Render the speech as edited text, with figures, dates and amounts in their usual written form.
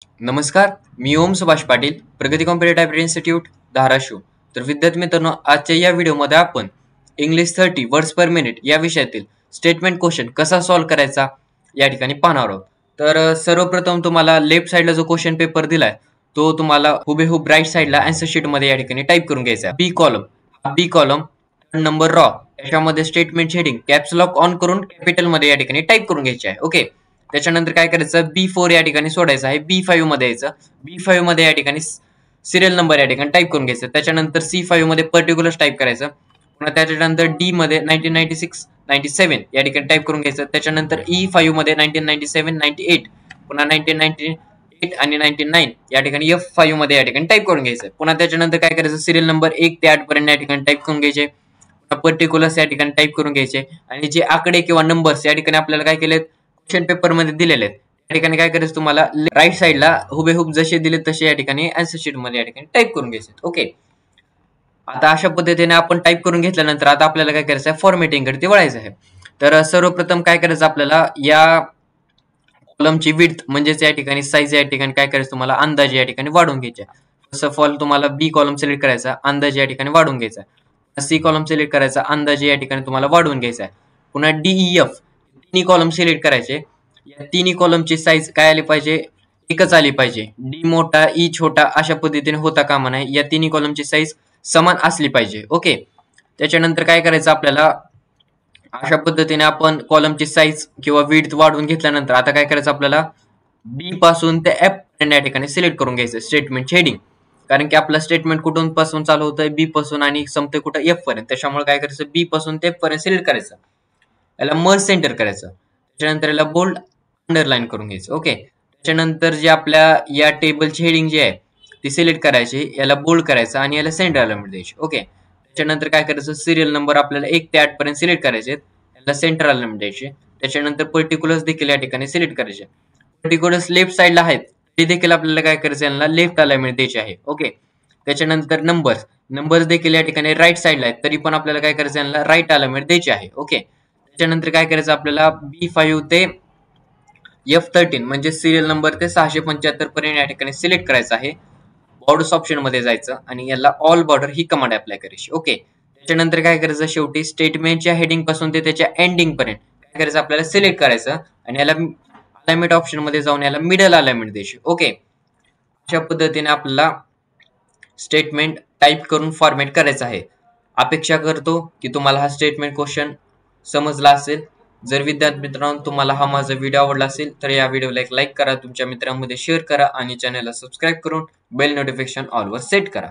नमस्कार, मी ओम सुभाष पाटील, प्रगती competitive typing institute, Dharashiv. तर विद्यार्थी मित्रांनो, आजच्या या व्हिडिओमध्ये आपण इंग्लिश 30 वर्ड्स पर मिनिट या विषयातील स्टेटमेंट क्वेश्चन कसा सॉल्व्ह करायचा या ठिकाणी पाहणार आहोत. तर सर्वप्रथम तुम्हाला लेफ्ट साईडला जो क्वेश्चन पेपर दिलाय तो तुम्हाला हुबेहूब राईट साईडला आन्सर शीट मध्ये या ठिकाणी टाईप करून घ्यायचा. बी कॉलम नंबर रॉ याच्यामध्ये statement heading caps lock on करून कॅपिटल मध्ये या ठिकाणी टाईप करून घ्यायचे आहे. ओके, त्याच्यानंतर काय करायचं, B4 या ठिकाणी सोडायचं आहे, B5 मध्ये यायचं, B5 मध्ये या ठिकाणी सिरियल नंबर या ठिकाणी टाईप करून घ्यायचं, त्याच्यानंतर C5 मध्ये पर्टिक्युलर्स टाईप करायचं, पुन्हा त्याच्यानंतर D मध्ये 1996 97 या ठिकाणी टाईप करून घ्यायचं, त्याच्यानंतर E5 मध्ये 1997 98, पुन्हा 1998 आणि 99 या ठिकाणी F5 मध्ये या ठिकाणी टाईप करून घ्यायचं. पुन्हा त्याच्यानंतर काय करायचं, सिरियल नंबर 1 ते 8 पर्यंत या ठिकाणी टाईप करून घ्यायचे, पर्टिक्युलर्स या ठिकाणी टाईप करून घ्यायचे, आणि जे आकडे किंवा नंबर्स या ठिकाणी आपल्याला काय केलेत क्वेश्चन पेपर मध्ये दिलेले आहेत या ठिकाणी काय करायचं, तुम्हाला राईट साईडला हुबेहूब जसे दिले तसे या ठिकाणी आन्सर शीट मध्ये या ठिकाणी टाईप करून घ्यायचे. ओके, आता अशा पद्धतीने आपण टाईप करून घेतल्यानंतर आता आपल्याला काय करायचं आहे, फॉर्मॅटिंग कडे वळायचं आहे. तर सर्वप्रथम काय करायचं, आपल्याला या कॉलमची विड्थ म्हणजेच या ठिकाणी साईज या ठिकाणी काय करायचं, तुम्हाला अंदाजे या ठिकाणी वाढवून घ्यायचे. फर्स्ट ऑफ ऑल तुम्हाला बी कॉलम सिलेक्ट करायचा, अंदाजे या ठिकाणी वाढवून घ्यायचा. सी कॉलम सिलेक्ट करायचा, अंदाजे या ठिकाणी तुम्हाला वाढवून घ्यायचा आहे. पुन्हा DEF तिन्ही कॉलम सिलेक्ट करायचे. या तिन्ही कॉलमची साईज काय आली पाहिजे, एकच आली पाहिजे. डी मोठा ई छोटा अशा पद्धतीने होता कामा नये, या तिन्ही कॉलमची साईज समान असली पाहिजे. ओके, त्याच्यानंतर काय करायचं, आपल्याला अशा पद्धतीने आपण कॉलमची साईज किंवा विड्थ वाढवून घेतल्यानंतर आता काय करायचं, आपल्याला बी पासून ते एफ पर्यंत या ठिकाणी सिलेक्ट करून घ्यायचं स्टेटमेंट हेडिंग, कारण की आपला स्टेटमेंट कुठून पासून चालू होतंय, बी पासून आणि संपते कुठं एफ पर्यंत. त्याच्यामुळे काय करायचं, बी पासून ते एफ पर्यंत सिलेक्ट करायचं, याला मर्ज सेंटर करायचं, त्याच्यानंतर याला बोल्ड अंडरलाईन करून घ्यायचं. ओके, त्याच्यानंतर जे आपल्या या टेबलची हेडिंग जी आहे ती सिलेक्ट करायची, याला बोल्ड करायचं आणि याला सेंटर अलाइनमेंट द्यायची. ओके, त्याच्यानंतर काय करायचं, सिरियल नंबर आपल्याला 1 ते 8 पर्यंत सिलेक्ट करायचे, याला सेंटर अलाइनमेंट द्यायची. त्याच्यानंतर पर्टिक्युलर्स देखील या ठिकाणी सिलेक्ट करायचे. पर्टिक्युलर्स लेफ्ट साईडला आहेत ते देखील आपल्याला काय करायचं, यांना लेफ्ट अलाइनमेंट द्यायची आहे. ओके, त्याच्यानंतर नंबर्स देखील या ठिकाणी राईट साईडला आहेत, तरी पण आपल्याला काय करायचं, यांना राईट अलाइनमेंट द्यायची आहे. ओके, त्याच्यानंतर काय करायचं, आपल्याला B5 ते F13 म्हणजे सिरियल नंबर ते 675 पर्यंत या ठिकाणी सिलेक्ट करायचं आहे. बॉर्डर्स ऑप्शन मध्ये जायचं आणि याला ऑल बॉर्डर ही कमांड अप्लाय करायची. ओके, त्याच्यानंतर काय करायचं, शेवटी स्टेटमेंटच्या हेडिंग पासून ते त्याच्या एंडिंग पर्यंत काय करायचं, आपल्याला सिलेक्ट करायचं आणि याला अलाइनमेंट ऑप्शन मध्ये जाऊन याला मिडल अलाइनमेंट द्यायची. ओके, अशा पद्धतीने आपल्याला स्टेटमेंट टाईप करून फॉर्मॅट करायचं आहे. अपेक्षा करतो की तुम्हाला हा स्टेटमेंट क्वेश्चन समजला असेल. जर विद्यार्थी मित्रांनो तुम्हाला हा माझा व्हिडिओ आवडला असेल तर या व्हिडिओला एक लाईक करा, तुमच्या मित्रांमध्ये शेअर करा आणि चॅनलला सबस्क्राईब करून बेल नोटिफिकेशन ऑल वर सेट करा.